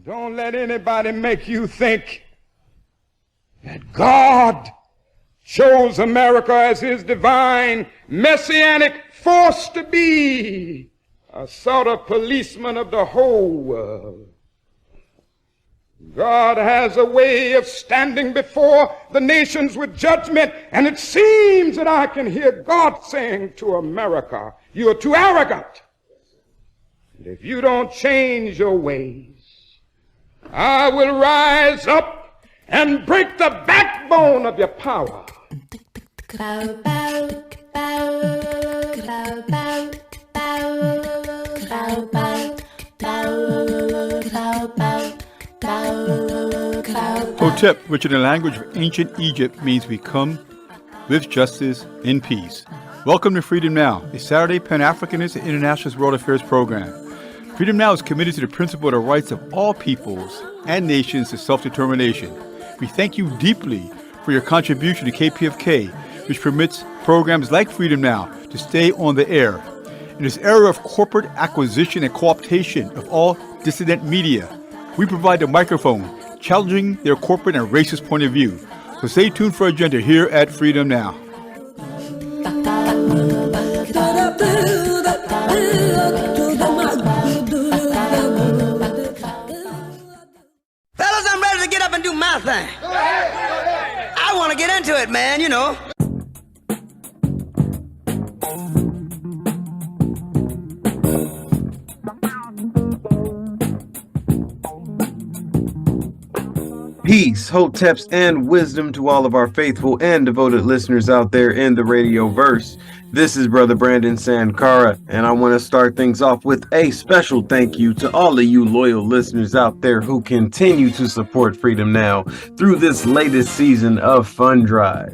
Don't let anybody make you think that God chose America as his divine messianic force to be a sort of policeman of the whole world. God has a way of standing before the nations with judgment, and it seems that I can hear God saying to America, you are too arrogant. And if you don't change your ways, I will rise up and break the backbone of your power. Hotep, which in the language of ancient Egypt means we come with justice in peace. Welcome to Freedom Now, a Saturday Pan-Africanist and Internationalist World Affairs program. Freedom Now is committed to the principle of the rights of all peoples and nations to self-determination. We thank you deeply for your contribution to KPFK, which permits programs like Freedom Now to stay on the air. In this era of corporate acquisition and co-optation of all dissident media, we provide the microphone, challenging their corporate and racist point of view. So stay tuned for our agenda here at Freedom Now. Fellas, I'm ready to get up and do my thing. I want to get into it, man, you know. Peace, hoteps, and wisdom to all of our faithful and devoted listeners out there in the radio verse. This is Brother Brandon Sankara, and I want to start things off with a special thank you to all of you loyal listeners out there who continue to support Freedom Now through this latest season of Fund Drive.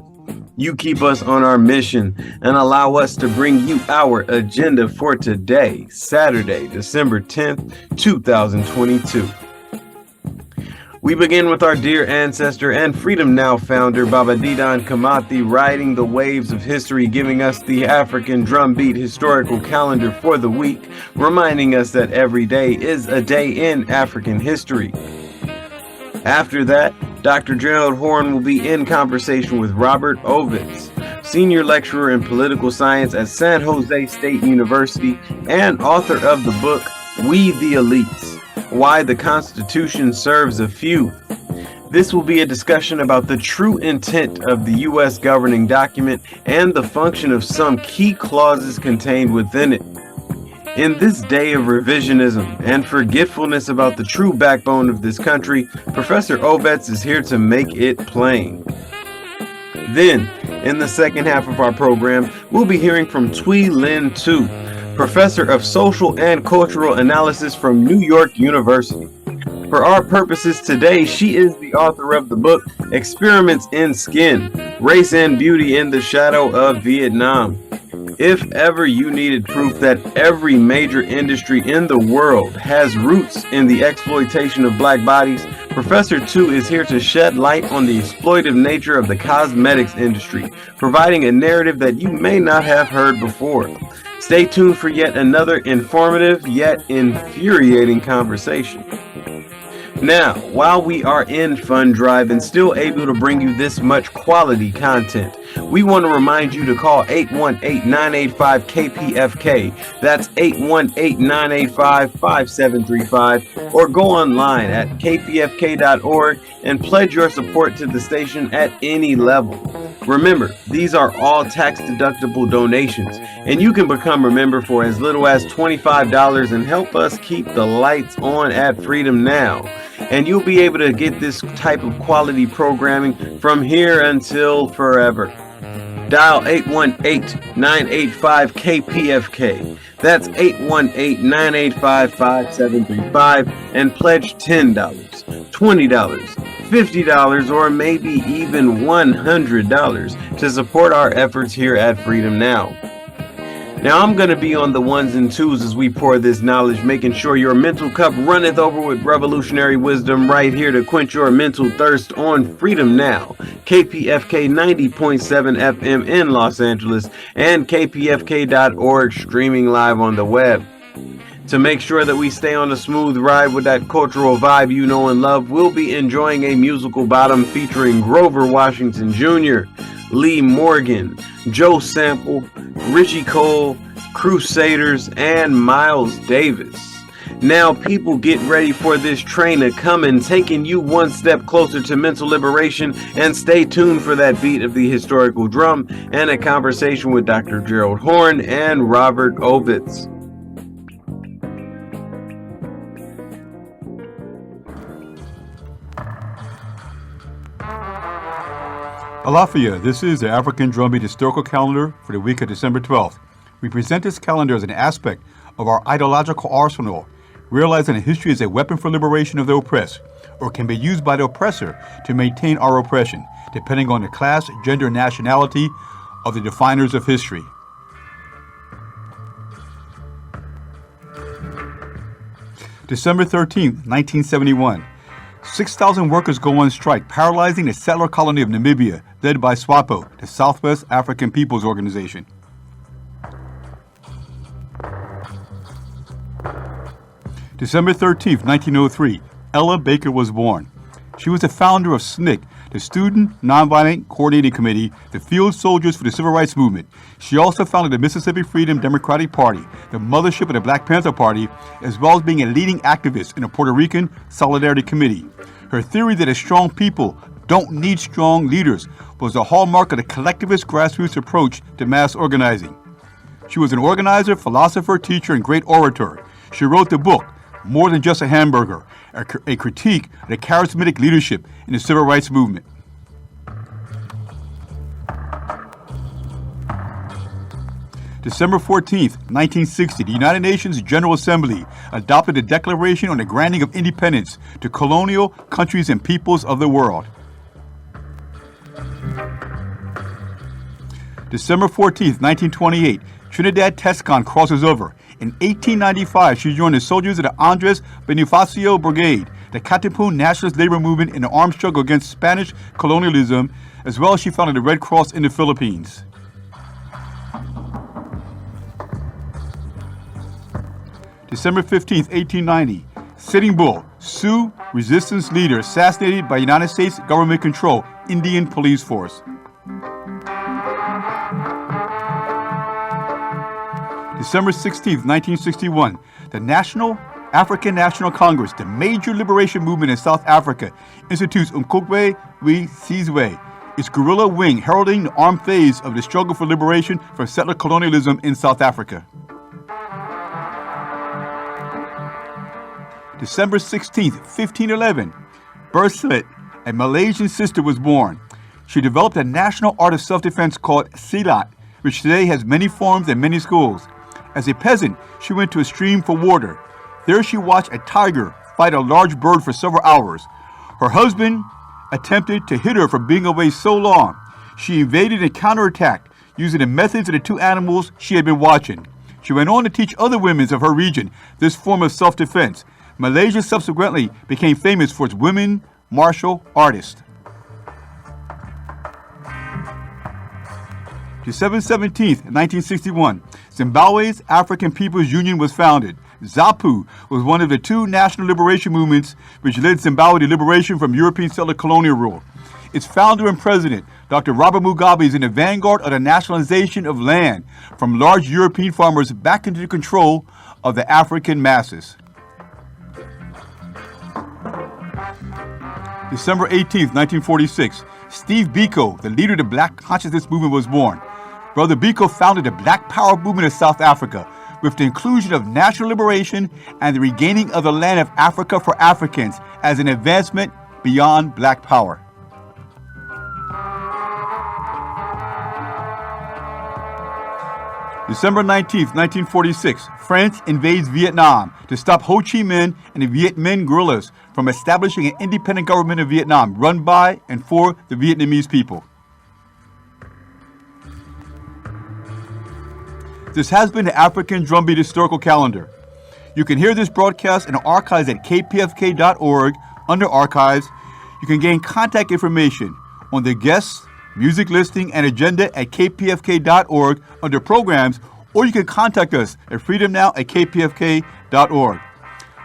You keep us on our mission and allow us to bring you our agenda for today, Saturday, December 10th, 2022. We begin with our dear ancestor and Freedom Now founder, Baba Didan Kamathi, riding the waves of history, giving us the African Drumbeat Historical Calendar for the week, reminding us that every day is a day in African history. After that, Dr. Gerald Horne will be in conversation with Robert Ovetz, senior lecturer in political science at San Jose State University and author of the book, We the Elites: Why the Constitution Serves a Few. This will be a discussion about the true intent of the U.S. governing document and the function of some key clauses contained within it. In this day of revisionism and forgetfulness about the true backbone of this country, Professor Ovetz is here to make it plain. Then, in the second half of our program, we'll be hearing from Thuy Linh Nguyen Tu, Professor of Social and Cultural Analysis from New York University. For our purposes today, she is the author of the book, Experiments in Skin: Race and Beauty in the Shadow of Vietnam. If ever you needed proof that every major industry in the world has roots in the exploitation of black bodies, Professor Tu is here to shed light on the exploitive nature of the cosmetics industry, providing a narrative that you may not have heard before. Stay tuned for yet another informative yet infuriating conversation. Now, while we are in Fund Drive and still able to bring you this much quality content, we want to remind you to call 818-985-KPFK. That's 818-985-5735, or go online at kpfk.org and pledge your support to the station at any level. Remember, these are all tax-deductible donations, and you can become a member for as little as $25 and help us keep the lights on at Freedom Now. And you'll be able to get this type of quality programming from here until forever. Dial 818-985-KPFK. That's 818-985-5735 and pledge $10, $20, $50, or maybe even $100 to support our efforts here at Freedom Now. Now I'm going to be on the ones and twos as we pour this knowledge, making sure your mental cup runneth over with revolutionary wisdom right here to quench your mental thirst on Freedom Now, KPFK 90.7 FM in Los Angeles and kpfk.org, streaming live on the web. To make sure that we stay on a smooth ride with that cultural vibe you know and love, we'll be enjoying a musical bottom featuring Grover Washington Jr., Lee Morgan, Joe Sample, Richie Cole, Crusaders, and Miles Davis. Now, people, get ready for this train to come and taking you one step closer to mental liberation, and stay tuned for that beat of the historical drum and a conversation with Dr. Gerald Horne and Robert Ovetz. Alafia, this is the African Drumbeat Historical Calendar for the week of December 12th. We present this calendar as an aspect of our ideological arsenal, realizing that history is a weapon for liberation of the oppressed, or can be used by the oppressor to maintain our oppression, depending on the class, gender, and nationality of the definers of history. December 13th, 1971. 6,000 workers go on strike, paralyzing the settler colony of Namibia, led by SWAPO, the Southwest African People's Organization. December 13th, 1903, Ella Baker was born. She was the founder of SNCC, the Student Nonviolent Coordinating Committee, the Field Soldiers for the Civil Rights Movement. She also founded the Mississippi Freedom Democratic Party, the mothership of the Black Panther Party, as well as being a leading activist in the Puerto Rican Solidarity Committee. Her theory that a strong people don't need strong leaders was the hallmark of the collectivist grassroots approach to mass organizing. She was an organizer, philosopher, teacher, and great orator. She wrote the book, More Than Just a Hamburger, a critique of the charismatic leadership in the civil rights movement. December 14th, 1960, the United Nations General Assembly adopted a Declaration on the Granting of Independence to colonial countries and peoples of the world. December 14th, 1928, Trinidad Tescon crosses over. In 1895, she joined the soldiers of the Andres Bonifacio Brigade, the Katipunan nationalist labor movement in the armed struggle against Spanish colonialism, as well as she founded the Red Cross in the Philippines. December 15th, 1890, Sitting Bull, Sioux resistance leader assassinated by United States government control Indian police force. December 16th, 1961, the African National Congress, the major liberation movement in South Africa, institutes Umkhonto we Sizwe, its guerrilla wing heralding the armed phase of the struggle for liberation from settler colonialism in South Africa. December 16th, 1511, Bersulit, a Malaysian sister, was born. She developed a national art of self-defense called Silat, which today has many forms and many schools. As a peasant, she went to a stream for water. There she watched a tiger fight a large bird for several hours. Her husband attempted to hit her for being away so long. She evaded and counterattacked using the methods of the two animals she had been watching. She went on to teach other women of her region this form of self-defense. Malaysia subsequently became famous for its women martial artists. December 17th, 1961, Zimbabwe's African People's Union was founded. ZAPU was one of the two national liberation movements which led Zimbabwe to liberation from European settler colonial rule. Its founder and president, Dr. Robert Mugabe, is in the vanguard of the nationalization of land from large European farmers back into the control of the African masses. December 18th, 1946, Steve Biko, the leader of the Black Consciousness Movement, was born. Brother Biko founded the Black Power movement of South Africa with the inclusion of national liberation and the regaining of the land of Africa for Africans as an advancement beyond Black Power. December 19th, 1946, France invades Vietnam to stop Ho Chi Minh and the Viet Minh guerrillas from establishing an independent government of Vietnam run by and for the Vietnamese people. This has been the African Drumbeat Historical Calendar. You can hear this broadcast in the archives at kpfk.org under Archives. You can gain contact information on the guests, music listing, and agenda at kpfk.org under Programs, or you can contact us at freedomnow@kpfk.org.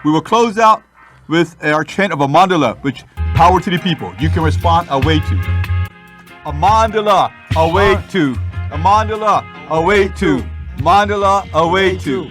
We will close out with our chant of a mandala, which power to the people. You can respond away to. A mandala, away to. A mandala, away to. Mandala, away to.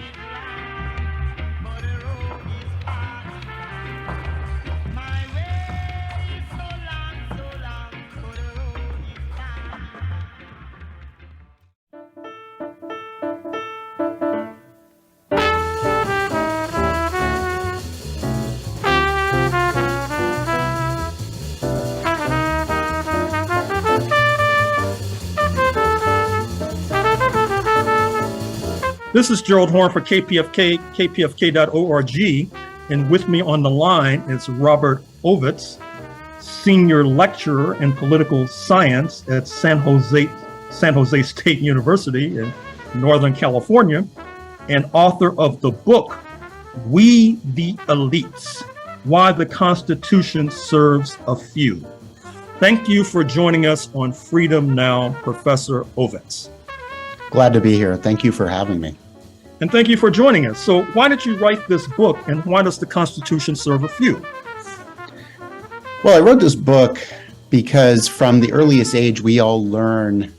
This is Gerald Horne for KPFK, kpfk.org, and with me on the line is Robert Ovetz, Senior Lecturer in Political Science at San Jose State University in Northern California, and author of the book, We the Elites, Why the Constitution Serves a Few. Thank you for joining us on Freedom Now, Professor Ovetz. Glad to be here. Thank you for having me. And thank you for joining us. So why did you write this book, and why does the Constitution serve a few? Well, I wrote this book because from the earliest age, we all learn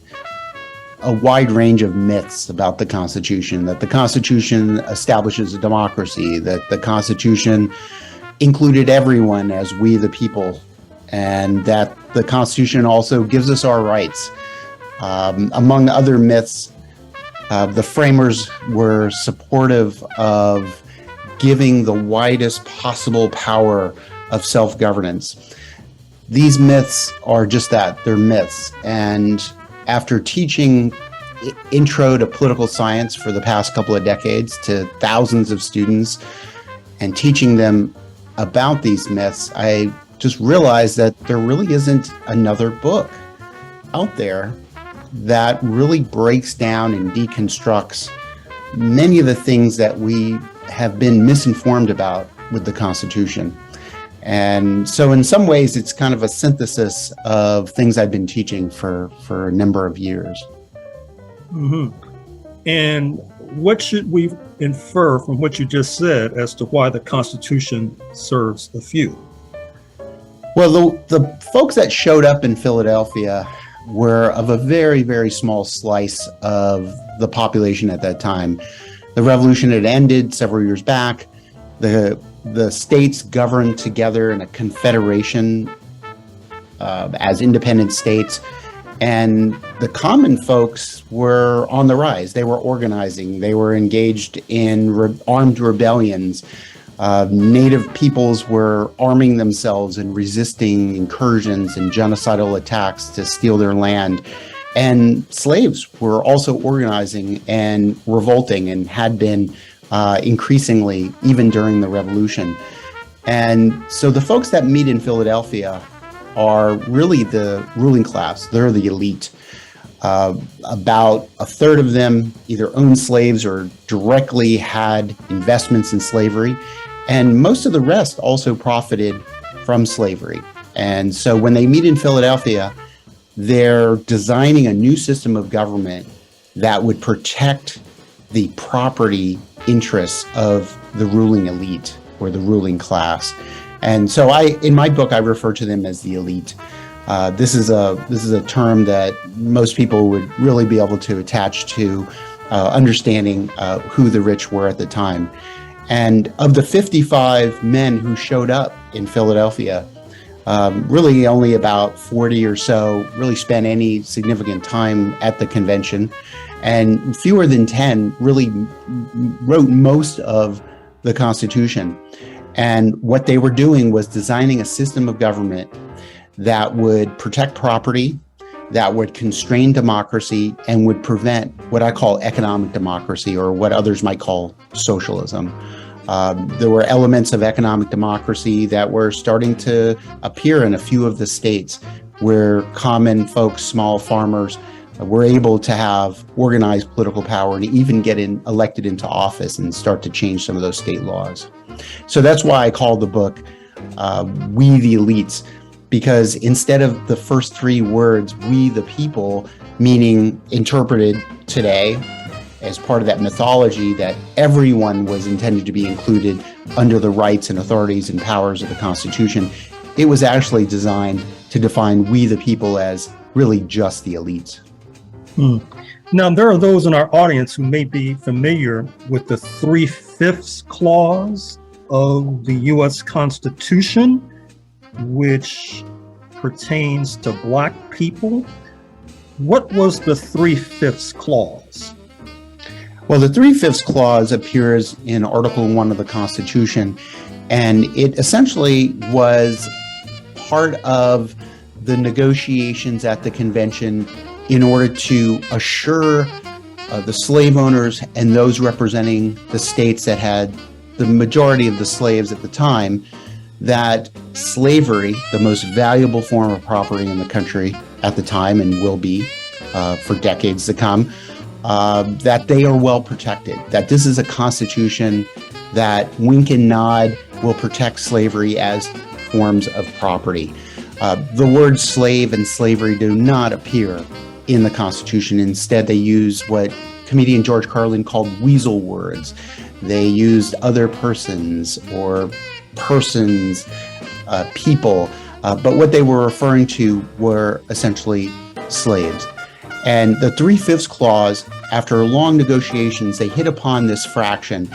a wide range of myths about the Constitution, that the Constitution establishes a democracy, that the Constitution included everyone as we the people, and that the Constitution also gives us our rights. Among other myths, the framers were supportive of giving the widest possible power of self-governance. These myths are just that, they're myths. And after teaching intro to political science for the past couple of decades to thousands of students and teaching them about these myths, I just realized that there really isn't another book out there that really breaks down and deconstructs many of the things that we have been misinformed about with the Constitution. And so in some ways, it's kind of a synthesis of things I've been teaching for a number of years. Mm-hmm. And what should we infer from what you just said as to why the Constitution serves a few? Well, the folks that showed up in Philadelphia were of a very, very small slice of the population at that time. The revolution had ended several years back. The states governed together in a confederation as independent states. And the common folks were on the rise. They were organizing. They were engaged in armed rebellions. Native peoples were arming themselves and resisting incursions and genocidal attacks to steal their land. And slaves were also organizing and revolting and had been increasingly even during the revolution. And so the folks that meet in Philadelphia are really the ruling class. They're the elite. About a third of them either owned slaves or directly had investments in slavery. And most of the rest also profited from slavery. And so when they meet in Philadelphia, they're designing a new system of government that would protect the property interests of the ruling elite or the ruling class. And so in my book, I refer to them as the elite. This is a term that most people would really be able to attach to understanding who the rich were at the time. And of the 55 men who showed up in Philadelphia, really only about 40 or so really spent any significant time at the convention, and fewer than 10 really wrote most of the Constitution. And what they were doing was designing a system of government that would protect property, that would constrain democracy, and would prevent what I call economic democracy, or what others might call socialism. There were elements of economic democracy that were starting to appear in a few of the states where common folks, small farmers, were able to have organized political power and even get elected into office and start to change some of those state laws. So that's why I call the book We the Elites, because instead of the first three words, we the people, meaning interpreted today, as part of that mythology that everyone was intended to be included under the rights and authorities and powers of the Constitution. It was actually designed to define we the people as really just the elites. Now, there are those in our audience who may be familiar with the 3/5 clause of the U.S. Constitution, which pertains to Black people. What was the 3/5 clause? Well, the 3/5 clause appears in Article 1 of the Constitution, and it essentially was part of the negotiations at the convention in order to assure the slave owners and those representing the states that had the majority of the slaves at the time that slavery, the most valuable form of property in the country at the time and will be for decades to come, that they are well protected, that this is a constitution that wink and nod will protect slavery as forms of property. The words slave and slavery do not appear in the Constitution. Instead, they use what comedian George Carlin called weasel words. They used other persons or persons, people, but what they were referring to were essentially slaves. And the 3/5 clause, after long negotiations, they hit upon this fraction,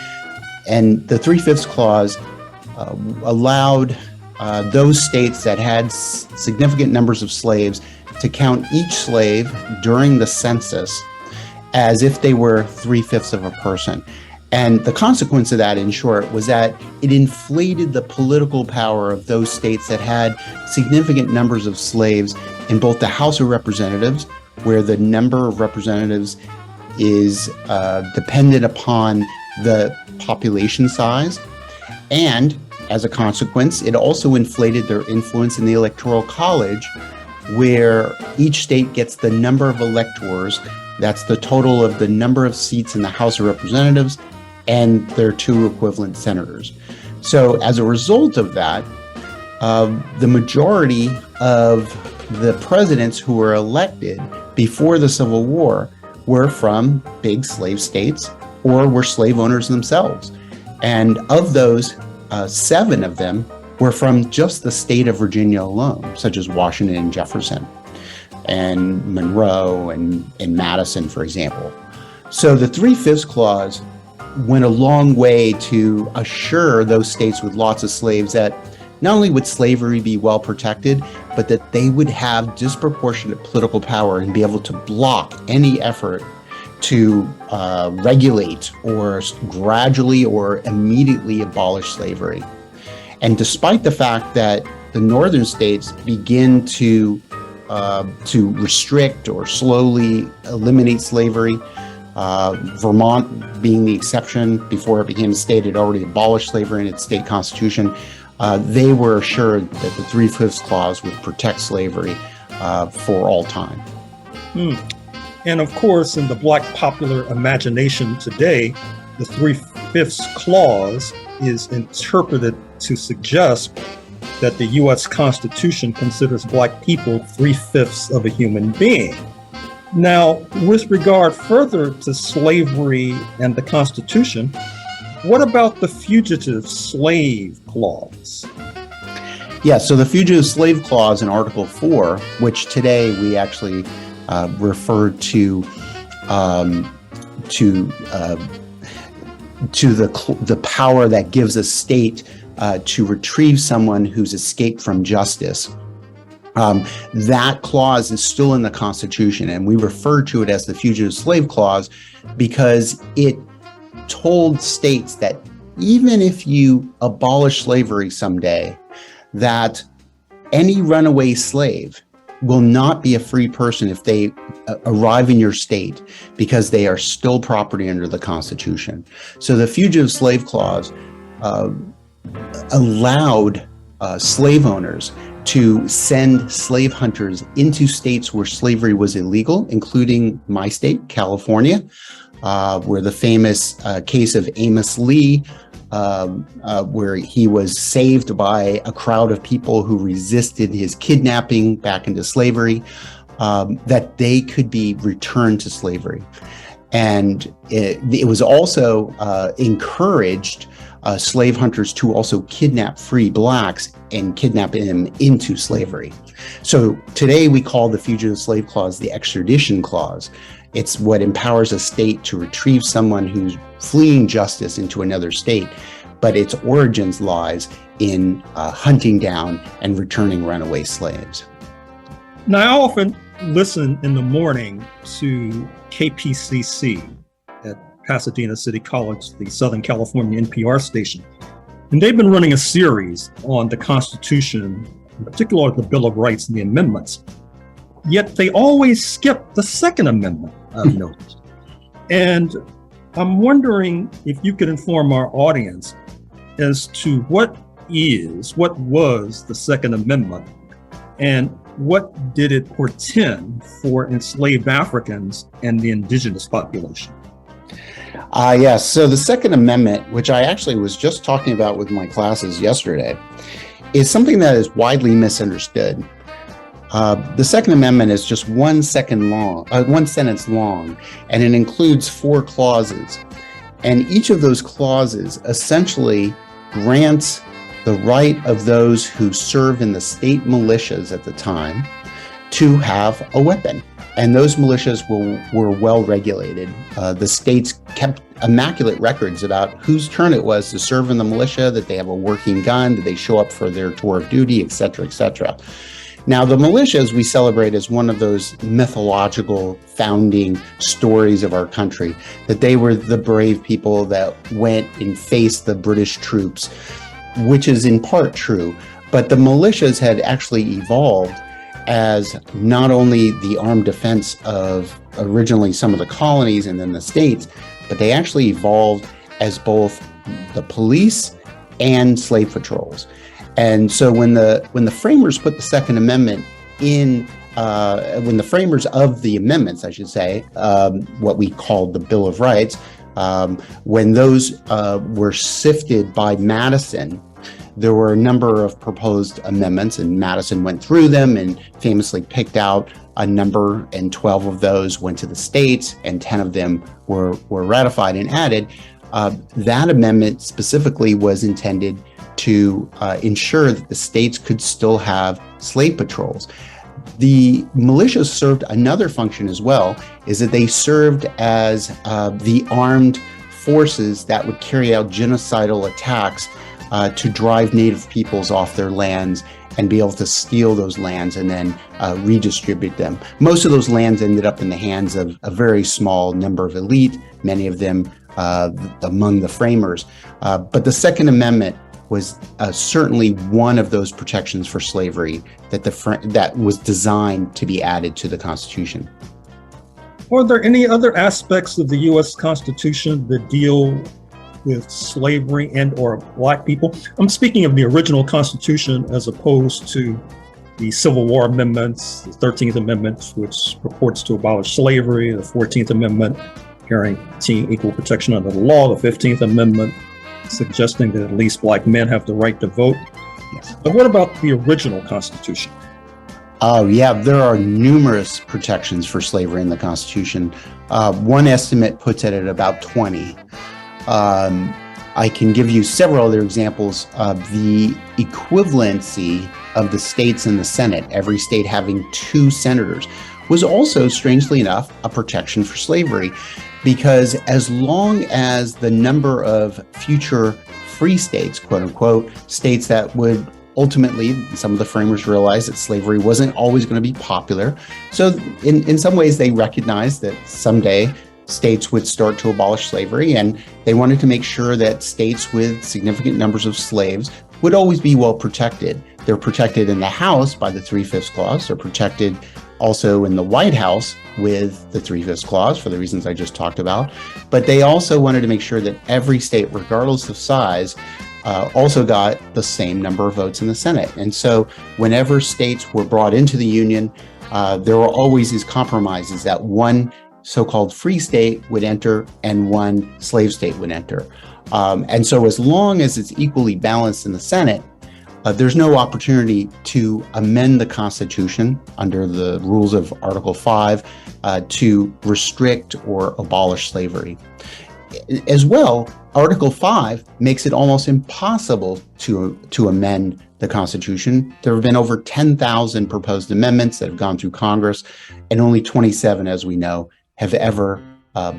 and the 3/5 clause allowed those states that had significant numbers of slaves to count each slave during the census as if they were 3/5 of a person. And the consequence of that, in short, was that it inflated the political power of those states that had significant numbers of slaves in both the House of Representatives, where the number of representatives is dependent upon the population size, and as a consequence, it also inflated their influence in the Electoral College, where each state gets the number of electors. That's the total of the number of seats in the House of Representatives and their two equivalent senators. So as a result of that, the majority of the presidents who were elected before the Civil War were from big slave states or were slave owners themselves. And of those, 7 of them were from just the state of Virginia alone, such as Washington and Jefferson and Monroe and Madison, for example. So the 3/5 clause went a long way to assure those states with lots of slaves that not only would slavery be well protected, but that they would have disproportionate political power and be able to block any effort to regulate or gradually or immediately abolish slavery. And despite the fact that the northern states begin to restrict or slowly eliminate slavery, Vermont being the exception, before it became a state, it already abolished slavery in its state constitution. They were assured that the 3/5 clause would protect slavery for all time. And of course, in the Black popular imagination today, the 3/5 clause is interpreted to suggest that the U.S. Constitution considers Black people 3/5 of a human being. Now, with regard further to slavery and the Constitution, what about the Fugitive Slave Clause? Yeah, so the Fugitive Slave Clause in Article 4, which today we actually refer to the power that gives a state to retrieve someone who's escaped from justice. That clause is still in the Constitution, and we refer to it as the Fugitive Slave Clause because it told states that even if you abolish slavery someday, that any runaway slave will not be a free person if they arrive in your state, because they are still property under the Constitution. So the Fugitive Slave Clause allowed slave owners to send slave hunters into states where slavery was illegal, including my state, California, where the famous case of Amos Lee, where he was saved by a crowd of people who resisted his kidnapping back into slavery, that they could be returned to slavery. And it was also encouraged slave hunters to also kidnap free blacks and kidnap them into slavery. So today we call the Fugitive Slave Clause the extradition clause. It's what empowers a state to retrieve someone who's fleeing justice into another state, but its origins lies in hunting down and returning runaway slaves. Now, I often listen in the morning to KPCC at Pasadena City College, the Southern California NPR station. And they've been running a series on the Constitution, in particular the Bill of Rights and the amendments. Yet they always skip the Second Amendment, I've noticed. And I'm wondering if you could inform our audience as to what was the Second Amendment, and what did it portend for enslaved Africans and the indigenous population? Yes. So the Second Amendment, which I actually was just talking about with my classes yesterday, is something that is widely misunderstood. The Second Amendment is just one sentence long, and it includes 4 clauses. And each of those clauses essentially grants the right of those who served in the state militias at the time to have a weapon. And those militias were well regulated. The states kept immaculate records about whose turn it was to serve in the militia, that they have a working gun, that they show up for their tour of duty, et cetera, et cetera. Now, the militias we celebrate as one of those mythological founding stories of our country, that they were the brave people that went and faced the British troops, which is in part true, but the militias had actually evolved as not only the armed defense of originally some of the colonies and then the states, but they actually evolved as both the police and slave patrols. And so when the framers put the Second Amendment in, when the framers of the amendments, I should say, what we called the Bill of Rights, when those were sifted by Madison, there were a number of proposed amendments, and Madison went through them and famously picked out a number, and 12 of those went to the states, and 10 of them were ratified and added. That amendment specifically was intended to ensure that the states could still have slave patrols. The militias served another function as well, is that they served as the armed forces that would carry out genocidal attacks to drive native peoples off their lands and be able to steal those lands and then redistribute them. Most of those lands ended up in the hands of a very small number of elite, many of them among the framers. But the Second Amendment was certainly one of those protections for slavery that was designed to be added to the Constitution. Are there any other aspects of the U.S. Constitution that deal with slavery and or Black people? I'm speaking of the original Constitution as opposed to the Civil War amendments, the 13th Amendment, which purports to abolish slavery, the 14th Amendment guaranteeing equal protection under the law, the 15th Amendment suggesting that at least Black men have the right to vote. Yes. But what about the original Constitution? Oh, yeah, there are numerous protections for slavery in the Constitution. One estimate puts it at about 20. I can give you several other examples of the equivalency of the states in the Senate, every state having 2 senators, was also, strangely enough, a protection for slavery, because as long as the number of future free states, quote unquote, states that would ultimately, some of the framers realized that slavery wasn't always going to be popular. So in some ways, they recognized that someday states would start to abolish slavery, and they wanted to make sure that states with significant numbers of slaves would always be well protected. They're protected in the House by the 3/5 clause. They're protected also in the White House with the 3/5 clause for the reasons I just talked about. But they also wanted to make sure that every state, regardless of size, also got the same number of votes in the Senate. And so whenever states were brought into the Union, there were always these compromises that one so-called free state would enter and one slave state would enter. And so as long as it's equally balanced in the Senate, there's no opportunity to amend the Constitution under the rules of Article 5 to restrict or abolish slavery. As well, Article 5 makes it almost impossible to amend the Constitution. There have been over 10,000 proposed amendments that have gone through Congress, and only 27, as we know, have ever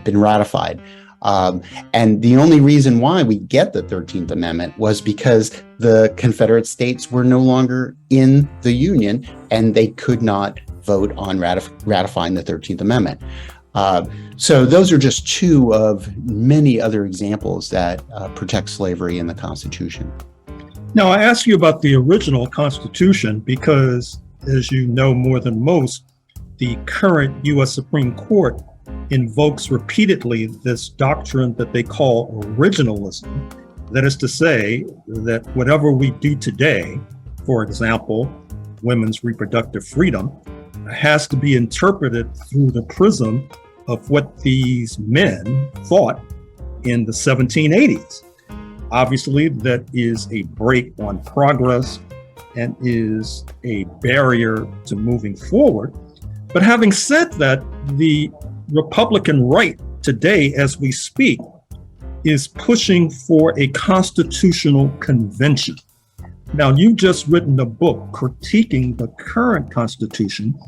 been ratified. And the only reason why we get the 13th Amendment was because the Confederate States were no longer in the Union, and they could not vote on ratifying the 13th Amendment. So those are just two of many other examples that protect slavery in the Constitution. Now, I ask you about the original Constitution because, as you know more than most, the current U.S. Supreme Court invokes repeatedly this doctrine that they call originalism. That is to say that whatever we do today, for example, women's reproductive freedom, has to be interpreted through the prism of what these men thought in the 1780s. Obviously, that is a brake on progress and is a barrier to moving forward. But having said that, the Republican right today, as we speak, is pushing for a constitutional convention. Now, you've just written a book critiquing the current Constitution.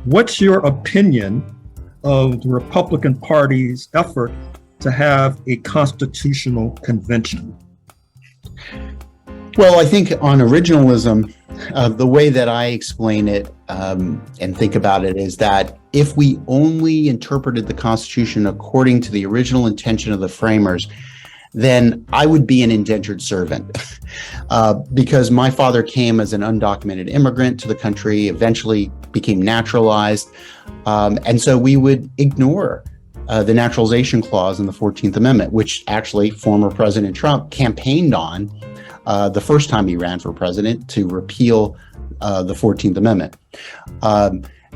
What's your opinion of the Republican Party's effort to have a constitutional convention? Well, I think on originalism, the way that I explain it and think about it is that if we only interpreted the Constitution according to the original intention of the framers, then I would be an indentured servant because my father came as an undocumented immigrant to the country, eventually became naturalized. And so we would ignore the naturalization clause in the 14th Amendment, which actually former President Trump campaigned on the first time he ran for president to repeal the 14th Amendment.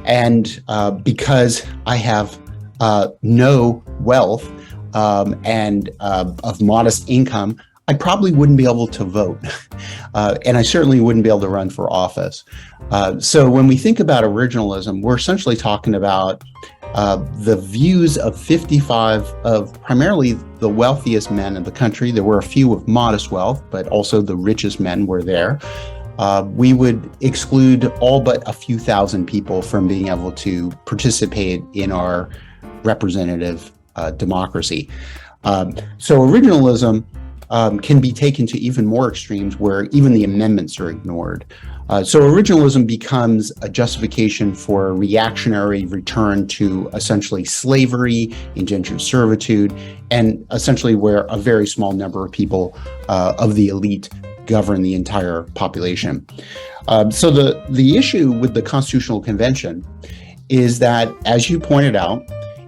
And because I have no wealth and of modest income, I probably wouldn't be able to vote. And I certainly wouldn't be able to run for office. So when we think about originalism, we're essentially talking about the views of 55 of primarily the wealthiest men in the country. There were a few of modest wealth, but also the richest men were there. We would exclude all but a few thousand people from being able to participate in our representative democracy. So originalism can be taken to even more extremes where even the amendments are ignored. So originalism becomes a justification for a reactionary return to essentially slavery, indentured servitude, and essentially where a very small number of people of the elite govern the entire population. So the issue with the Constitutional Convention is that, as you pointed out,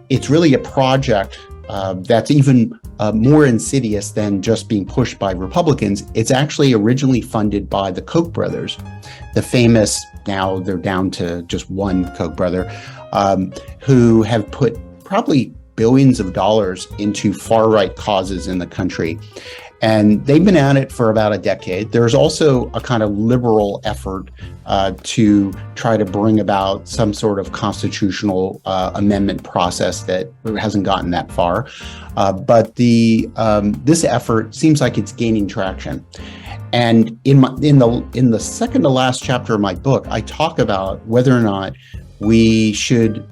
it's really a project that's even more insidious than just being pushed by Republicans. It's actually originally funded by the Koch brothers, the famous, now they're down to just one Koch brother, who have put probably billions of dollars into far-right causes in the country. And they've been at it for about a decade. There's also a kind of liberal effort to try to bring about some sort of constitutional amendment process that hasn't gotten that far. But this effort seems like it's gaining traction. And in the second to last chapter of my book, I talk about whether or not we should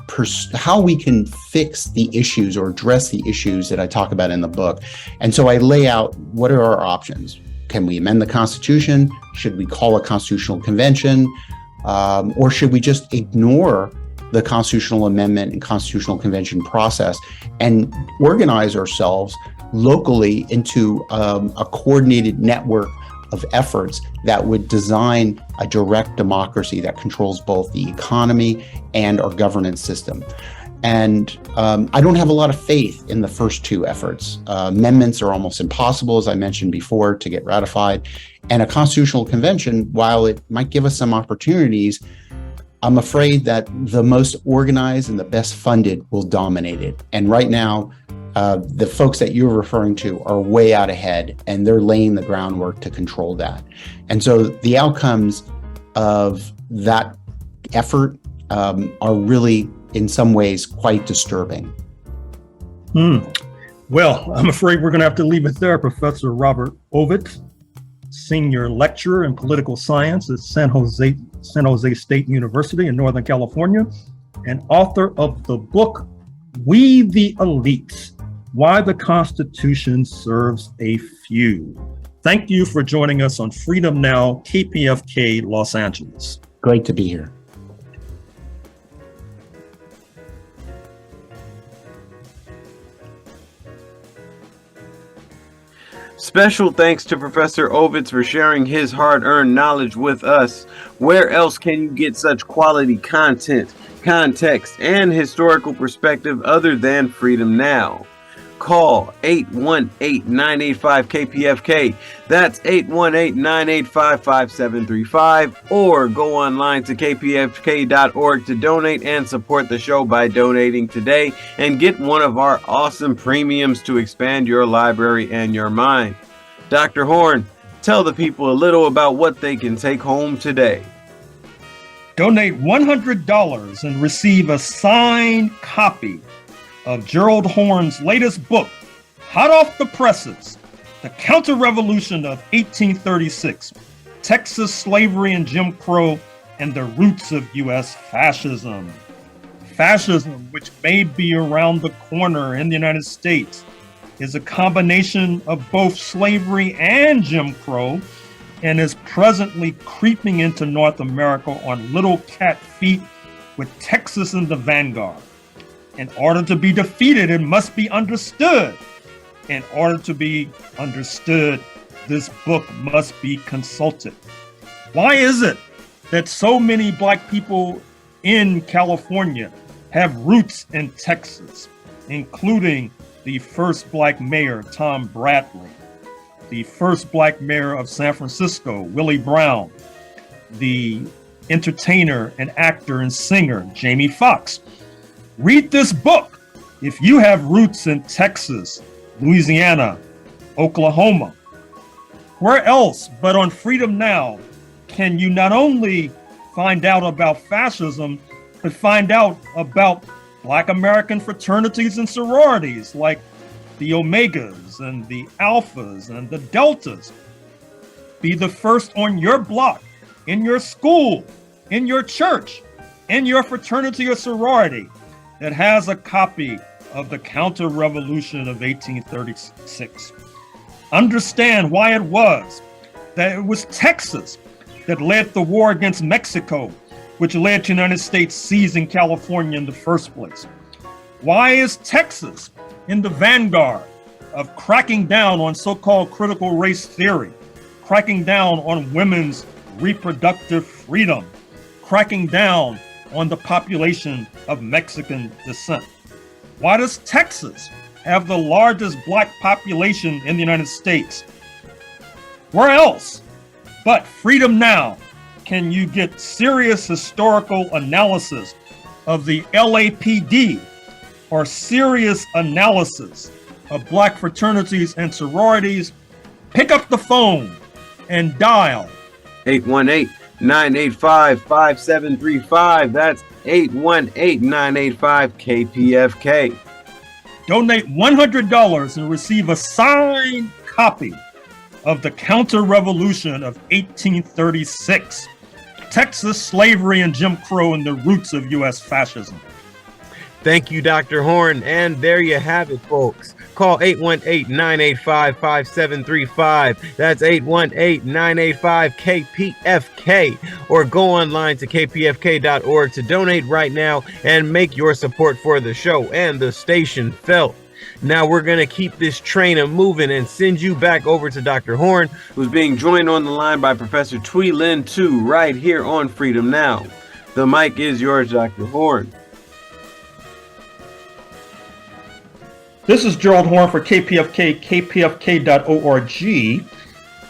how we can fix the issues or address the issues that I talk about in the book. And so I lay out what are our options. Can we amend the Constitution? Should we call a constitutional convention? Or should we just ignore the constitutional amendment and constitutional convention process and organize ourselves locally into a coordinated network of efforts that would design a direct democracy that controls both the economy and our governance system? And I don't have a lot of faith in the first two efforts. Amendments are almost impossible, as I mentioned before, to get ratified. And a constitutional convention, while it might give us some opportunities, I'm afraid that the most organized and the best funded will dominate it. And right now, The folks that you're referring to are way out ahead, and they're laying the groundwork to control that. And so the outcomes of that effort are really, in some ways, quite disturbing. Well, I'm afraid we're going to have to leave it there. Professor Robert Ovetz, Senior Lecturer in Political Science at San Jose State University in Northern California, and author of the book, We the Elites, Why the Constitution Serves a Few. Thank you for joining us on Freedom Now, KPFK, Los Angeles. Great to be here. Special thanks to Professor Ovetz for sharing his hard-earned knowledge with us. Where else can you get such quality content, context, and historical perspective other than Freedom Now? Call 818-985-KPFK. That's 818-985-5735. Or go online to kpfk.org to donate and support the show by donating today and get one of our awesome premiums to expand your library and your mind. Dr. Horne, tell the people a little about what they can take home today. Donate $100 and receive a signed copy of Gerald Horne's latest book, hot off the presses, The Counter-Revolution of 1836, Texas Slavery and Jim Crow, and the Roots of U.S. Fascism. Fascism, which may be around the corner in the United States, is a combination of both slavery and Jim Crow, and is presently creeping into North America on little cat feet with Texas in the vanguard. In order to be defeated, it must be understood. In order to be understood, this book must be consulted. Why is it that so many Black people in California have roots in Texas, including the first Black mayor, Tom Bradley, the first Black mayor of San Francisco, Willie Brown, the entertainer and actor and singer, Jamie Foxx? Read this book if you have roots in Texas, Louisiana, Oklahoma. Where else but on Freedom Now can you not only find out about fascism, but find out about Black American fraternities and sororities like the Omegas and the Alphas and the Deltas. Be the first on your block, in your school, in your church, in your fraternity or sorority that has a copy of the Counter-Revolution of 1836. Understand why it was that it was Texas that led the war against Mexico, which led to the United States seizing California in the first place. Why is Texas in the vanguard of cracking down on so-called critical race theory, cracking down on women's reproductive freedom, cracking down on the population of Mexican descent? Why does Texas have the largest Black population in the United States? Where else but Freedom Now can you get serious historical analysis of the LAPD or serious analysis of Black fraternities and sororities? Pick up the phone and dial 818-985-5735. That's 818-985-KPFK. Donate $100 and receive a signed copy of The Counter-Revolution of 1836, Texas Slavery and Jim Crow, and the Roots of U.S. Fascism. Thank you, Dr. Horne. And there you have it, folks. Call 818-985-5735. That's 818-985-KPFK. Or go online to kpfk.org to donate right now and make your support for the show and the station felt. Now we're going to keep this train moving and send you back over to Dr. Horne, who's being joined on the line by Professor Thuy Linh Tu right here on Freedom Now. The mic is yours, Dr. Horne. This is Gerald Horne for KPFK, kpfk.org.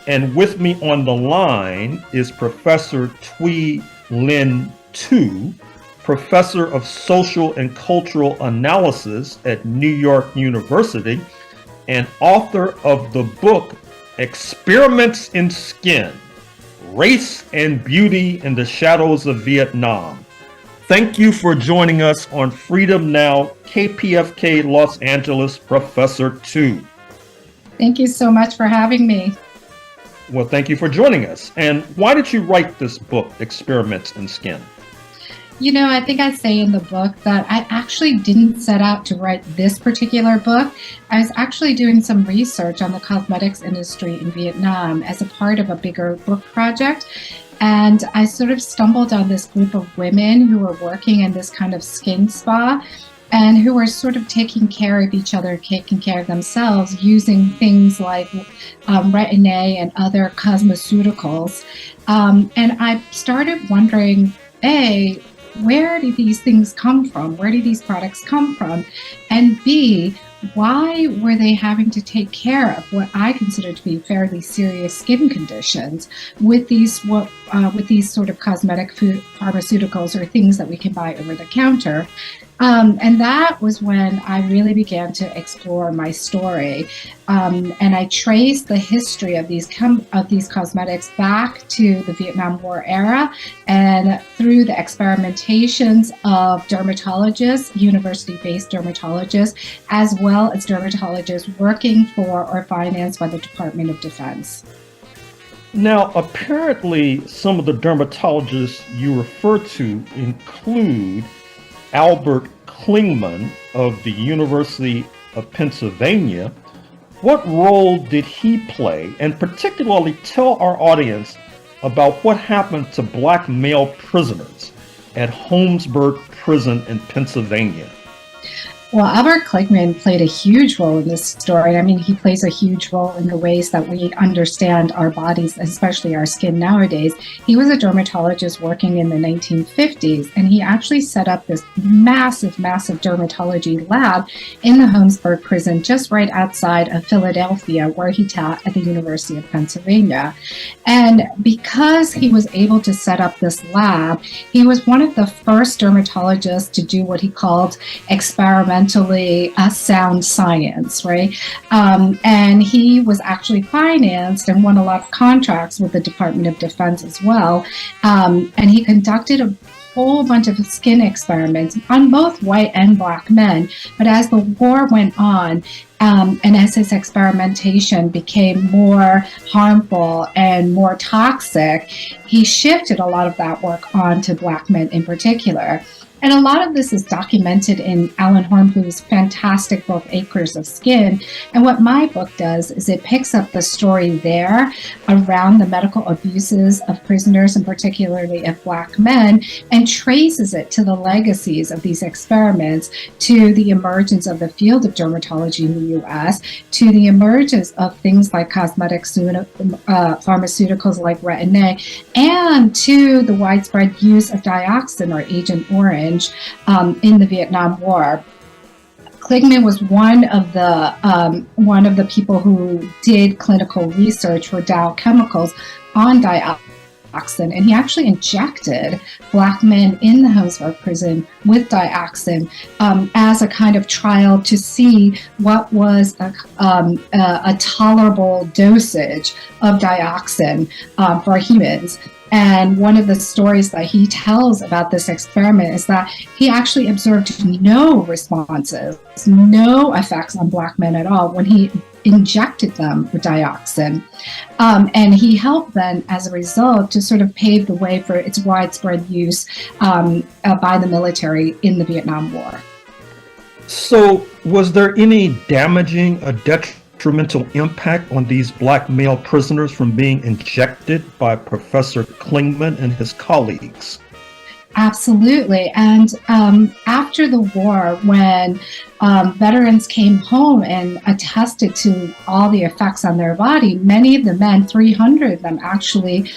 And with me on the line is Professor Thuy Linh Tu, professor of social and cultural analysis at New York University, and author of the book Experiments in Skin: Race and Beauty in the Shadows of Vietnam. Thank you for joining us on Freedom Now, KPFK Los Angeles, Professor Tu. Thank you so much for having me. Well, thank you for joining us. And why did you write this book, Experiments in Skin? You know, I think I say in the book that I actually didn't set out to write this particular book. I was actually doing some research on the cosmetics industry in Vietnam as a part of a bigger book project. And I sort of stumbled on this group of women who were working in this kind of skin spa and who were sort of taking care of each other, taking care of themselves, using things like retin-A and other cosmeceuticals. And I started wondering, A, where do these things come from? Where do these products come from? And B, why were they having to take care of what I consider to be fairly serious skin conditions with these sort of cosmetic food pharmaceuticals or things that we can buy over the counter? And that was when I really began to explore my story. And I traced the history of these cosmetics back to the Vietnam War era and through the experimentations of dermatologists, university-based dermatologists, as well as dermatologists working for or financed by the Department of Defense. Now, apparently, some of the dermatologists you refer to include Albert Klingman of the University of Pennsylvania. What role did he play? And particularly tell our audience about what happened to Black male prisoners at Holmesburg Prison in Pennsylvania. Well, Albert Klingman played a huge role in this story. I mean, he plays a huge role in the ways that we understand our bodies, especially our skin nowadays. He was a dermatologist working in the 1950s, and he actually set up this massive dermatology lab in the Holmesburg prison just right outside of Philadelphia, where he taught at the University of Pennsylvania. And because he was able to set up this lab, he was one of the first dermatologists to do what he called experimental sound science, right? And he was actually financed and won a lot of contracts with the Department of Defense as well. And he conducted a whole bunch of skin experiments on both white and Black men. But as the war went on, and as his experimentation became more harmful and more toxic, he shifted a lot of that work onto Black men in particular. And a lot of this is documented in Alan Hornblue's fantastic book, Acres of Skin. And what my book does is it picks up the story there around the medical abuses of prisoners, and particularly of Black men, and traces it to the legacies of these experiments, to the emergence of the field of dermatology in the U.S., to the emergence of things like cosmetic pharmaceuticals like retin-A, and to the widespread use of dioxin or Agent Orange in the Vietnam War. Klingman was one of the people who did clinical research for Dow Chemicals on dioxin, and he actually injected Black men in the Holmesburg prison with dioxin as a kind of trial to see what was a tolerable dosage of dioxin for humans. And one of the stories that he tells about this experiment is that he actually observed no responses, no effects on Black men at all when he injected them with dioxin. And he helped then, as a result, to sort of pave the way for its widespread use by the military in the Vietnam War. So was there any damaging, detrimental impact on these Black male prisoners from being injected by Professor Klingman and his colleagues? Absolutely. And after the war, when veterans came home and attested to all the effects on their body, many of the men, 300 of them actually,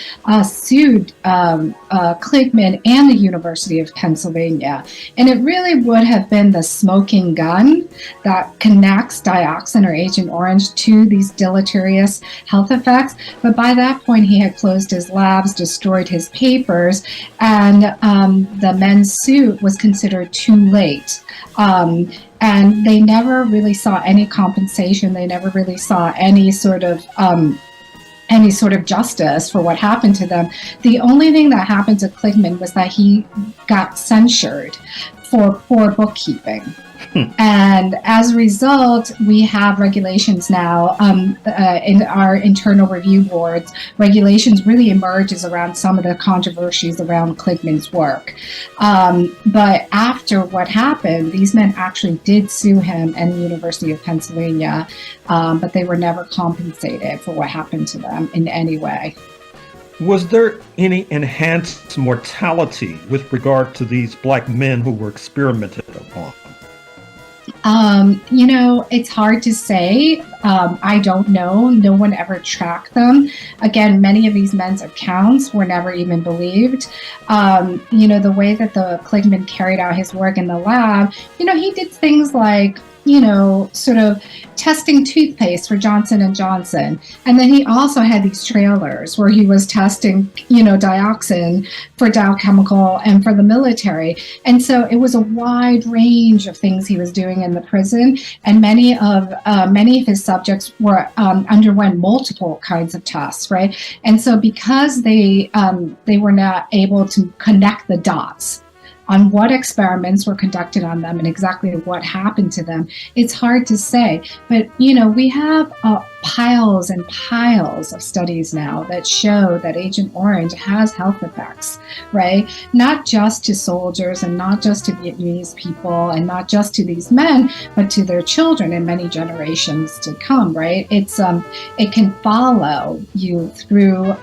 sued Kligman and the University of Pennsylvania. And it really would have been the smoking gun that connects dioxin or Agent Orange to these deleterious health effects. But by that point, he had closed his labs, destroyed his papers, and the men's suit was considered too late. And they never really saw any compensation. They never really saw any sort of justice for what happened to them. The only thing that happened to Kligman was that he got censured for poor bookkeeping. And as a result, we have regulations now in our internal review boards. Regulations really emerges around some of the controversies around Kligman's work. But after what happened, these men actually did sue him and the University of Pennsylvania, but they were never compensated for what happened to them in any way. Was there any enhanced mortality with regard to these Black men who were experimented upon? It's hard to say. I don't know. No one ever tracked them. Again, many of these men's accounts were never even believed. The way that the Kligman carried out his work in the lab, he did things like, sort of testing toothpaste for Johnson & Johnson. And then he also had these trailers where he was testing, dioxin for Dow Chemical and for the military. And so it was a wide range of things he was doing in the prison. And many of his subjects were underwent multiple kinds of tests, right? And so because they were not able to connect the dots on what experiments were conducted on them and exactly what happened to them, it's hard to say. But, we have piles and piles of studies now that show that Agent Orange has health effects, right? Not just to soldiers and not just to Vietnamese people and not just to these men, but to their children and many generations to come, right? It can follow you through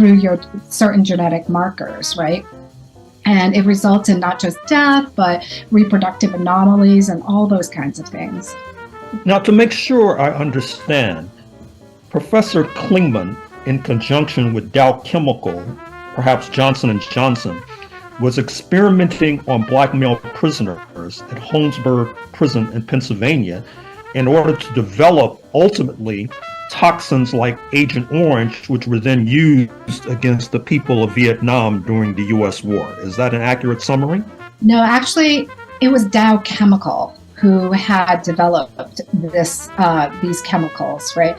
your certain genetic markers, right? And it results in not just death, but reproductive anomalies and all those kinds of things. Now, to make sure I understand, Professor Kligman, in conjunction with Dow Chemical, perhaps Johnson & Johnson, was experimenting on Black male prisoners at Holmesburg Prison in Pennsylvania in order to develop, ultimately, toxins like Agent Orange, which were then used against the people of Vietnam during the U.S. war. Is that an accurate summary? No, actually, it was Dow Chemical who had developed these chemicals, right?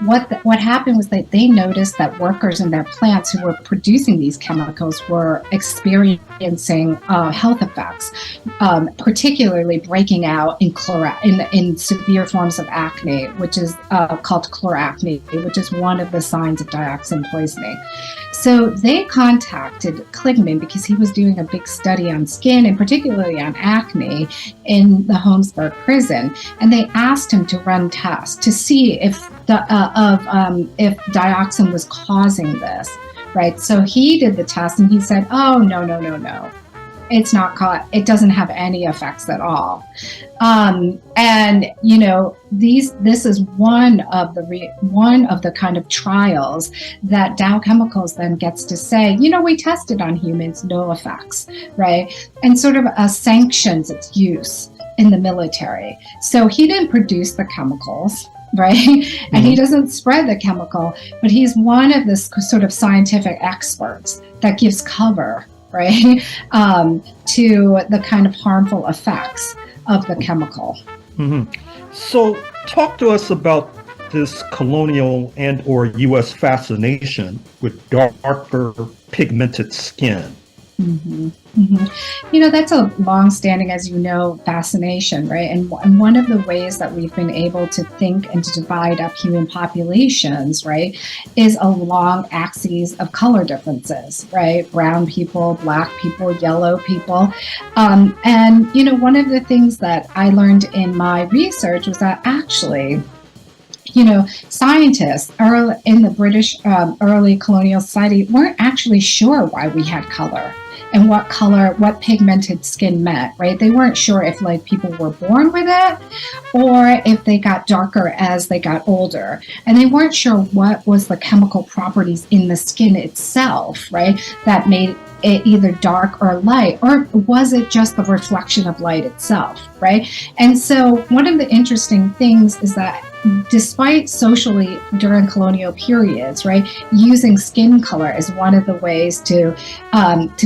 What happened was that they noticed that workers in their plants who were producing these chemicals were experiencing health effects, particularly breaking out in severe forms of acne, which is called chloracne, which is one of the signs of dioxin poisoning. So they contacted Kligman because he was doing a big study on skin and particularly on acne in the Holmesburg prison, and they asked him to run tests to see if dioxin was causing this, right? So he did the test and he said, "Oh, no. It's not caught. It doesn't have any effects at all." This is one of the kind of trials that Dow Chemicals then gets to say, we tested on humans, no effects, right? And sort of sanctions its use in the military. So he didn't produce the chemicals, right? Mm-hmm. And he doesn't spread the chemical, but he's one of the sort of scientific experts that gives cover, right, to the kind of harmful effects of the chemical. Mm-hmm. So talk to us about this colonial and or U.S. fascination with darker pigmented skin. Mm-hmm. Mm-hmm. That's a long-standing, as you know, fascination, right? And one of the ways that we've been able to think and to divide up human populations, right, is along axes of color differences, right? Brown people, Black people, yellow people. And, one of the things that I learned in my research was that actually, scientists in the British early colonial society weren't actually sure why we had color. and what color, what pigmented skin meant, right? They weren't sure if like people were born with it or if they got darker as they got older. And they weren't sure what was the chemical properties in the skin itself, right, that made it either dark or light, or was it just the reflection of light itself, right? And so one of the interesting things is that despite socially during colonial periods, right, using skin color is one of the ways to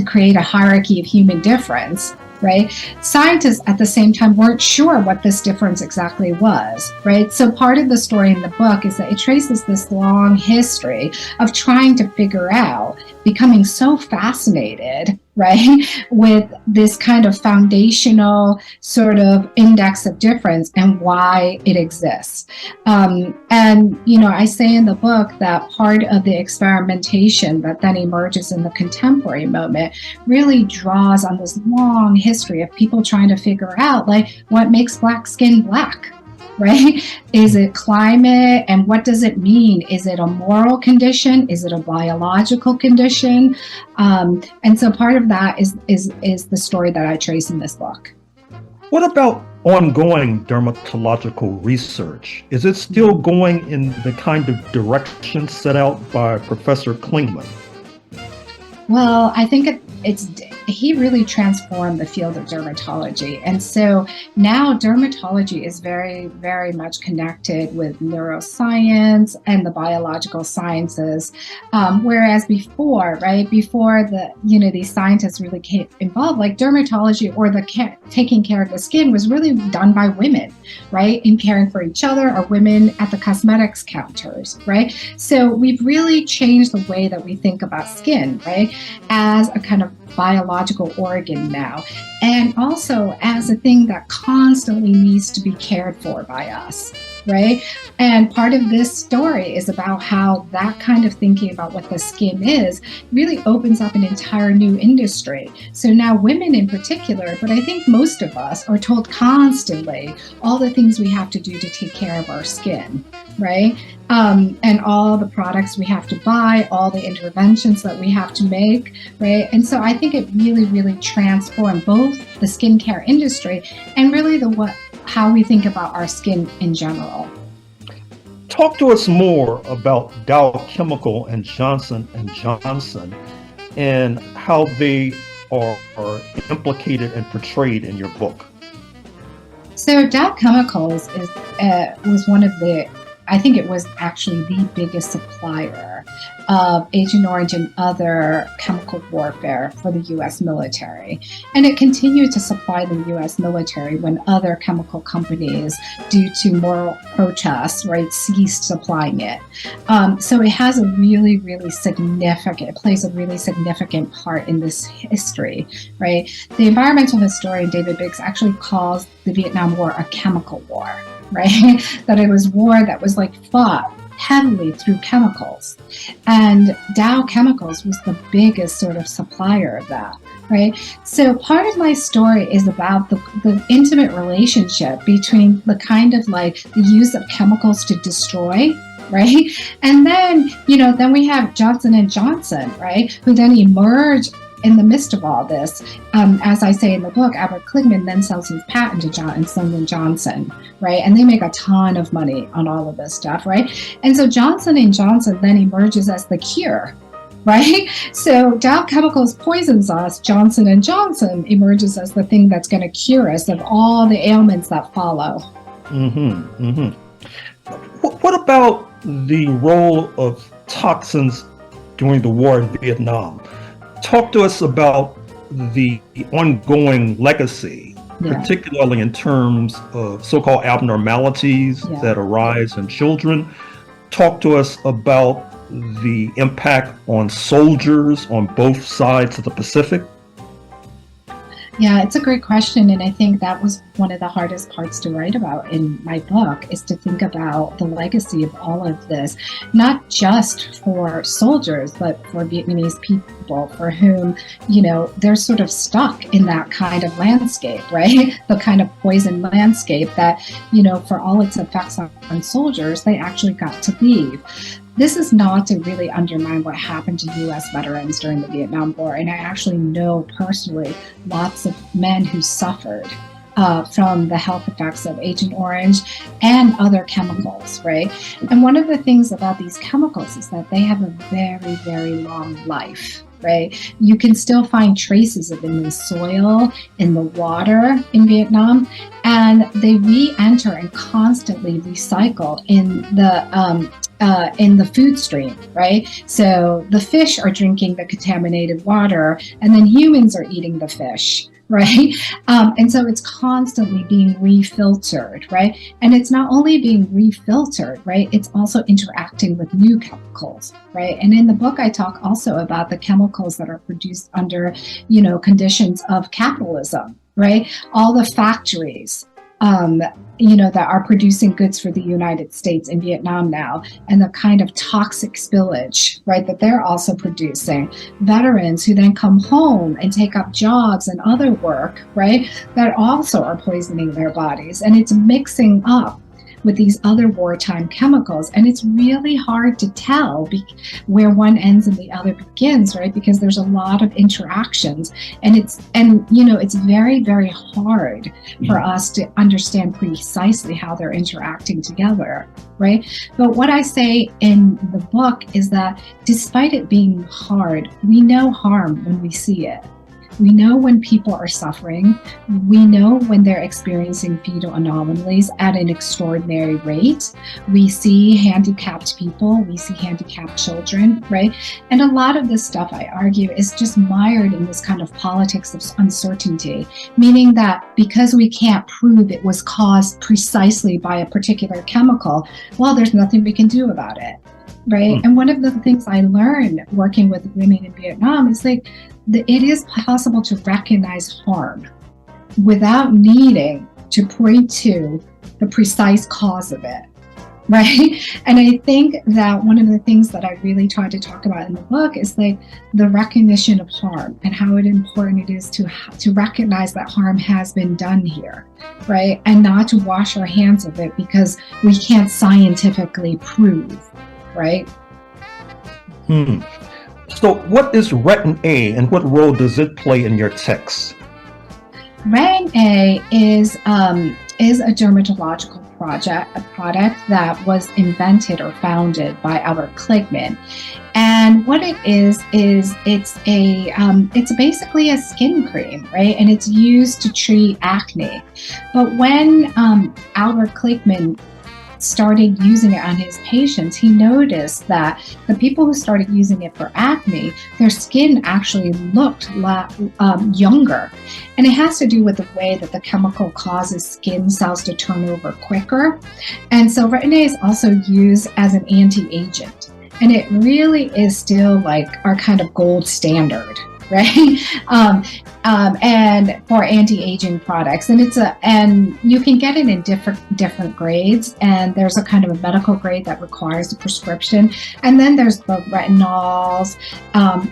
create a hierarchy of human difference, right? Scientists at the same time weren't sure what this difference exactly was, right? So part of the story in the book is that it traces this long history of trying to figure out, becoming so fascinated, right, with this kind of foundational sort of index of difference and why it exists. And, you know, I say in the book that part of the experimentation that then emerges in the contemporary moment really draws on this long history of people trying to figure out, like, what makes Black skin Black? Right? Is it climate? And what does it mean? Is it a moral condition? Is it a biological condition? And so part of that is the story that I trace in this book. What about ongoing dermatological research? Is it still going in the kind of direction set out by Professor Klingman? Well, I think he really transformed the field of dermatology. And so now dermatology is very, very much connected with neuroscience and the biological sciences. Whereas before, right, before these scientists really came involved, like dermatology or taking care of the skin was really done by women, right, in caring for each other, or women at the cosmetics counters, right? So we've really changed the way that we think about skin, right, as a kind of biological organ now, and also as a thing that constantly needs to be cared for by us, right? And part of this story is about how that kind of thinking about what the skin is really opens up an entire new industry. So now women in particular, but I think most of us are told constantly all the things we have to do to take care of our skin, right? And all the products we have to buy, all the interventions that we have to make, right? And so I think it really, really transformed both the skincare industry and really how we think about our skin in general. Talk to us more about Dow Chemical and Johnson & Johnson and how they are implicated and portrayed in your book. So Dow Chemicals was one of I think it was actually the biggest supplier of Agent Orange and other chemical warfare for the U.S. military. And it continued to supply the U.S. military when other chemical companies, due to moral protests, right, ceased supplying it. So it has a really, really it plays a really significant part in this history, right? The environmental historian David Biggs actually calls the Vietnam War a chemical war, right? That it was war that was like fought heavily through chemicals. And Dow Chemicals was the biggest sort of supplier of that, right? So part of my story is about the intimate relationship between the kind of like the use of chemicals to destroy, right? And then, then we have Johnson & Johnson, right? Who then emerge in the midst of all this. As I say in the book, Albert Klingman then sells his patent to Johnson & Johnson, right? And they make a ton of money on all of this stuff, right? And so Johnson & Johnson then emerges as the cure, right? So Dow Chemicals poisons us, Johnson & Johnson emerges as the thing that's going to cure us of all the ailments that follow. What about the role of toxins during the war in Vietnam? Talk to us about the ongoing legacy, particularly in terms of so-called abnormalities that arise in children. Talk to us about the impact on soldiers on both sides of the Pacific. Yeah, it's a great question. And I think that was one of the hardest parts to write about in my book, is to think about the legacy of all of this, not just for soldiers, but for Vietnamese people for whom, they're sort of stuck in that kind of landscape, right? The kind of poison landscape that, for all its effects on soldiers, they actually got to leave. this is not to really undermine what happened to U.S. veterans during the Vietnam War. And I actually know personally lots of men who suffered from the health effects of Agent Orange and other chemicals, right? And one of the things about these chemicals is that they have a very, very long life, right? You can still find traces of it in the soil, in the water in Vietnam, and they re-enter and constantly recycle in the food stream, right? So the fish are drinking the contaminated water, and then humans are eating the fish, right? And so it's constantly being refiltered, right? And it's not only being refiltered, right? It's also interacting with new chemicals, right? And in the book, I talk also about the chemicals that are produced under, conditions of capitalism, right? All the factories, that are producing goods for the United States in Vietnam now, and the kind of toxic spillage, right, that they're also producing. Veterans who then come home and take up jobs and other work, right, that also are poisoning their bodies. And it's mixing up with these other wartime chemicals. And it's really hard to tell where one ends and the other begins, right? Because there's a lot of interactions, and it's very, very hard for us to understand precisely how they're interacting together, right? But what I say in the book is that despite it being hard, we know harm when we see it. We know when people are suffering. We know when they're experiencing fetal anomalies at an extraordinary rate. We see handicapped people. We see handicapped children, right? And a lot of this stuff, I argue, is just mired in this kind of politics of uncertainty, meaning that because we can't prove it was caused precisely by a particular chemical, well, there's nothing we can do about it, right? And one of the things I learned working with women in Vietnam is it is possible to recognize harm without needing to point to the precise cause of it, right? And I think that one of the things that I really try to talk about in the book is the recognition of harm and how important it is to recognize that harm has been done here, right? And not to wash our hands of it because we can't scientifically prove, right? So what is Retin A and what role does it play in your text? Retin A is a dermatological product that was invented or founded by Albert Kligman. And what it is it's basically a skin cream, right? And it's used to treat acne. But when Albert Kligman started using it on his patients, he noticed that the people who started using it for acne, their skin actually looked younger. And it has to do with the way that the chemical causes skin cells to turn over quicker. And so Retin A is also used as an anti-agent. And it really is still like our kind of gold standard, right? And for anti-aging products, and you can get it in different grades. And there's a kind of a medical grade that requires a prescription, and then there's the retinols.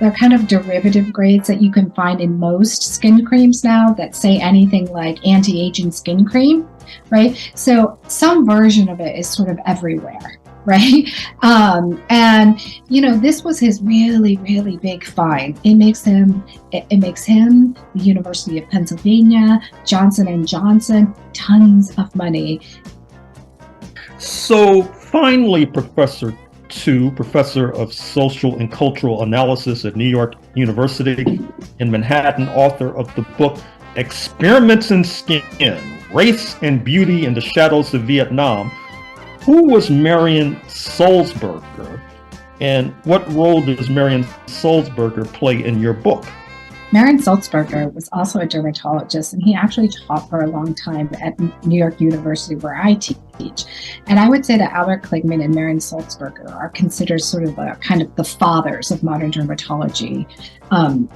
They're kind of derivative grades that you can find in most skin creams now that say anything like anti-aging skin cream, right? So some version of it is sort of everywhere, right? And this was his really, really big find. It makes him, the University of Pennsylvania, Johnson & Johnson, tons of money. So finally, Professor Tu, Professor of Social and Cultural Analysis at New York University in Manhattan, author of the book Experiments in Skin, Race and Beauty in the Shadows of Vietnam. Who was Marion Sulzberger, and what role does Marion Sulzberger play in your book? Marion Sulzberger was also a dermatologist, and he actually taught for a long time at New York University, where I teach. And I would say that Albert Kligman and Marion Sulzberger are considered sort of kind of the fathers of modern dermatology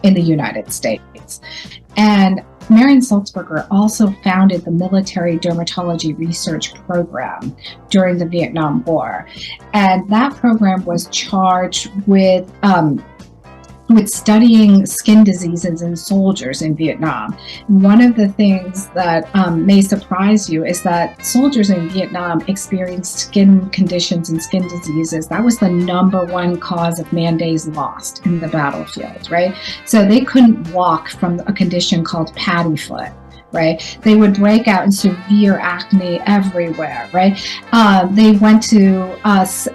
in the United States. And Marion Sulzberger also founded the Military Dermatology Research Program during the Vietnam War. And that program was charged with with studying skin diseases in soldiers in Vietnam. One of the things that may surprise you is that soldiers in Vietnam experienced skin conditions and skin diseases. That was the #1 cause of man days lost in the battlefield, right? So they couldn't walk from a condition called paddy foot. Right, they would break out in severe acne everywhere. Right, they went to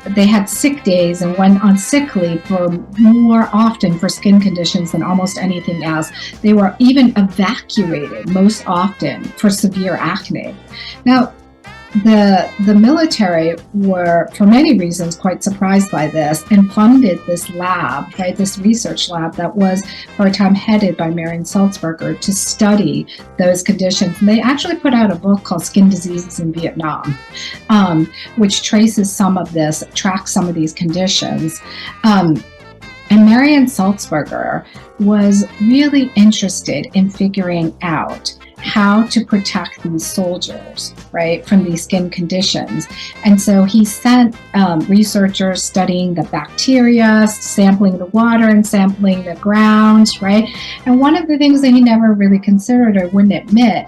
they had sick days and went on sick leave for more often for skin conditions than almost anything else. They were even evacuated most often for severe acne. Now, the military were, for many reasons, quite surprised by this and funded this lab, right, this research lab that was for a time headed by Marion Sulzberger to study those conditions. And they actually put out a book called Skin Diseases in Vietnam, which traces some of this, tracks some of these conditions. And Marion Sulzberger was really interested in figuring out how to protect these soldiers, right, from these skin conditions. And so he sent researchers studying the bacteria, sampling the water and sampling the ground, right? And one of the things that he never really considered or wouldn't admit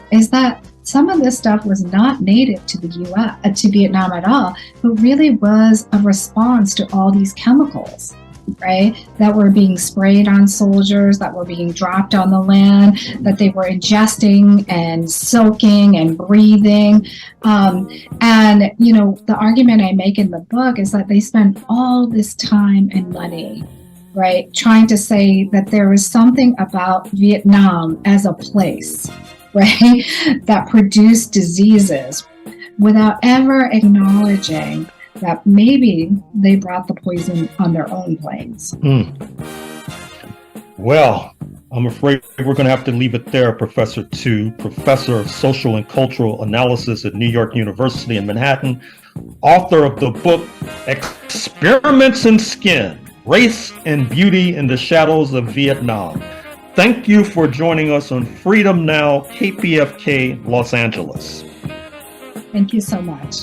is that some of this stuff was not native to the U.S., to Vietnam at all, but really was a response to all these chemicals, right, that were being sprayed on soldiers, that were being dropped on the land, that they were ingesting and soaking and breathing. And, you know, the argument I make in the book is that they spent all this time and money, right, trying to say that there was something about Vietnam as a place, right, that produced diseases without ever acknowledging that maybe they brought the poison on their own planes. Well, I'm afraid we're going to have to leave it there, Professor Tu, Professor of Social and Cultural Analysis at New York University in Manhattan, author of the book Experiments in Skin, Race and Beauty in the Shadows of Vietnam. Thank you for joining us on Freedom Now, KPFK, Los Angeles. Thank you so much.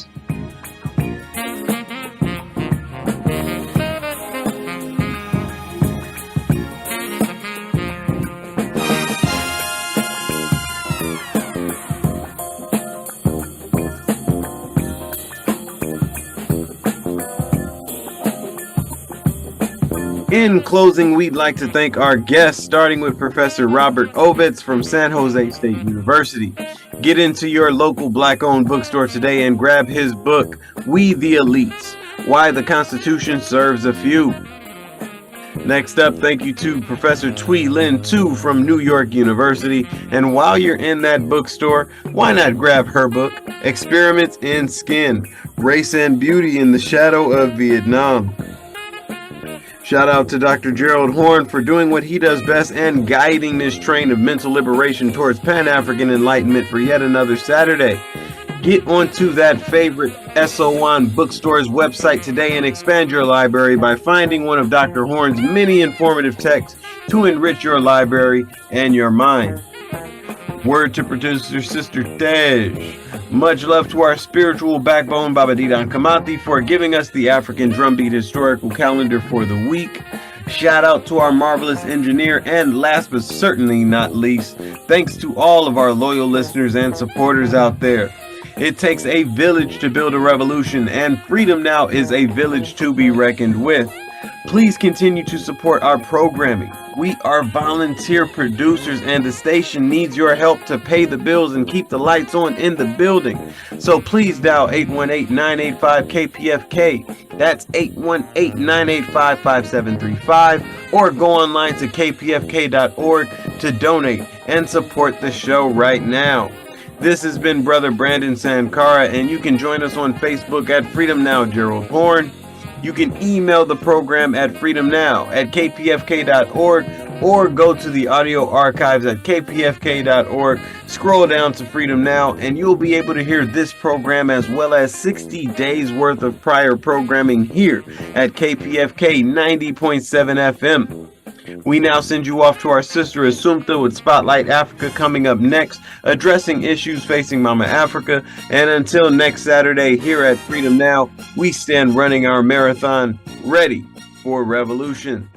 In closing, we'd like to thank our guests, starting with Professor Robert Ovetz from San Jose State University. Get into your local Black-owned bookstore today and grab his book, We the Elites, Why the Constitution Serves a Few. Next up, thank you to Professor Thuy Linh Tu from New York University. And while you're in that bookstore, why not grab her book, Experiments in Skin, Race and Beauty in the Shadow of Vietnam. Shout out to Dr. Gerald Horne for doing what he does best and guiding this train of mental liberation towards Pan-African enlightenment for yet another Saturday. Get onto that favorite SO1 bookstore's website today and expand your library by finding one of Dr. Horne's many informative texts to enrich your library and your mind. Word to producer Sister Tej. Much love to our spiritual backbone, Baba Didan Kamati, for giving us the African Drumbeat Historical Calendar for the week. Shout out to our marvelous engineer, and last but certainly not least, thanks to all of our loyal listeners and supporters out there. It takes a village to build a revolution, and Freedom Now is a village to be reckoned with. Please continue to support our programming. We are volunteer producers, and the station needs your help to pay the bills and keep the lights on in the building. So please dial 818-985-KPFK. That's 818-985-5735, or go online to kpfk.org to donate and support the show right now. This has been Brother Brandon Sankara, and you can join us on Facebook at Freedom Now Gerald Horne. You can email the program at freedomnow@kpfk.org, or go to the audio archives at kpfk.org. Scroll down to Freedom Now, and you'll be able to hear this program as well as 60 days worth of prior programming here at KPFK 90.7 FM. We now send you off to our sister Assumpta with Spotlight Africa coming up next, addressing issues facing Mama Africa. And until next Saturday here at Freedom Now, we stand running our marathon, ready for revolution.